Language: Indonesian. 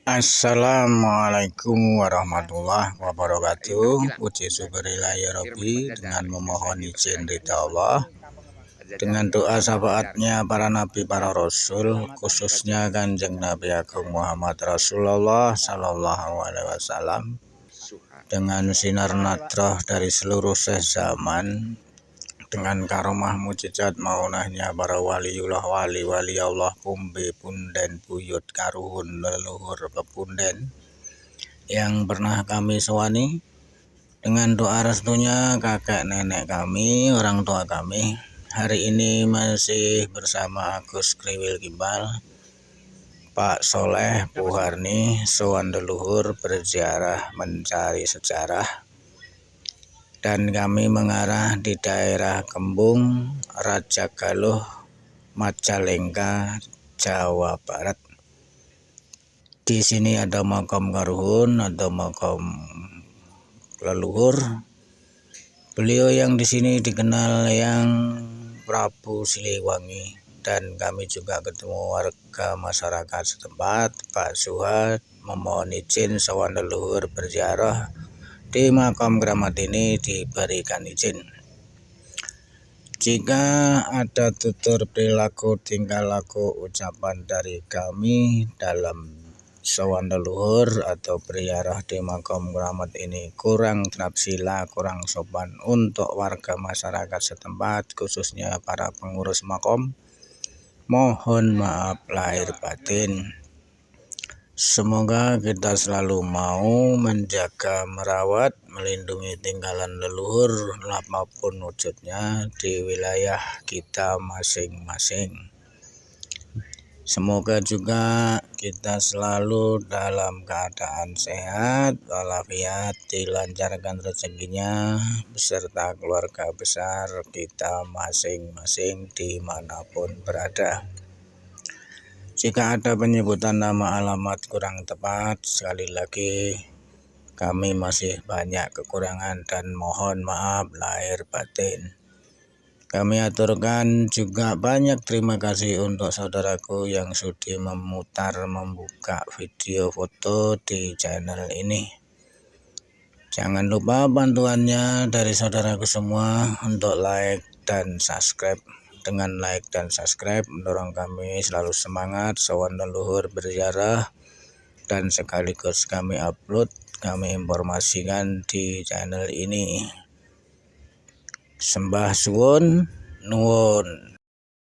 Assalamualaikum warahmatullahi wabarakatuh. Puji syukurillah ya Rabbi, dengan memohon izin ridha Allah, dengan doa syafaatnya para nabi, para rasul, khususnya Kanjeng Nabi Agung Muhammad Rasulullah Sallallahu Alaihi Wasallam, dengan sinar nadrah dari seluruh zaman, dengan karomah mujizat maunahnya para waliullah wali Allah kumbe punden buyut karuhun leluhur pepunden yang pernah kami sewani, dengan doa restunya kakek nenek kami, orang tua kami. Hari ini masih bersama Agus Kriwil Gimbal, Pak Soleh Puharni, sowan leluhur berziarah mencari sejarah, dan kami mengarah di daerah Kembung, Raja Galuh, Majalengka, Jawa Barat. Di sini ada makam karuhun atau makam leluhur. Beliau yang di sini dikenal yang Prabu Siliwangi, dan kami juga ketemu warga masyarakat setempat. Pak Suhad memohon izin sowan leluhur berziarah di makam keramat ini, diberikan izin. Jika ada tutur perilaku, tingkah laku, ucapan dari kami dalam sowan leluhur atau berziarah di makam keramat ini kurang terapsila, kurang sopan untuk warga masyarakat setempat, khususnya para pengurus makam, mohon maaf lahir batin. Semoga kita selalu mau menjaga, merawat, melindungi tinggalan leluhur apapun wujudnya di wilayah kita masing-masing. Semoga juga kita selalu dalam keadaan sehat walafiat, dilancarkan rezekinya beserta keluarga besar kita masing-masing dimanapun berada. Jika ada penyebutan nama alamat kurang tepat, sekali lagi kami masih banyak kekurangan dan mohon maaf lahir batin. Kami aturkan juga banyak terima kasih untuk saudaraku yang sudi membuka video foto di channel ini. Jangan lupa bantuannya dari saudaraku semua untuk like dan subscribe. Dengan like dan subscribe mendorong kami selalu semangat sowan leluhur berziarah, dan sekaligus kami upload, kami informasikan di channel ini. Sembah suwun nuwun.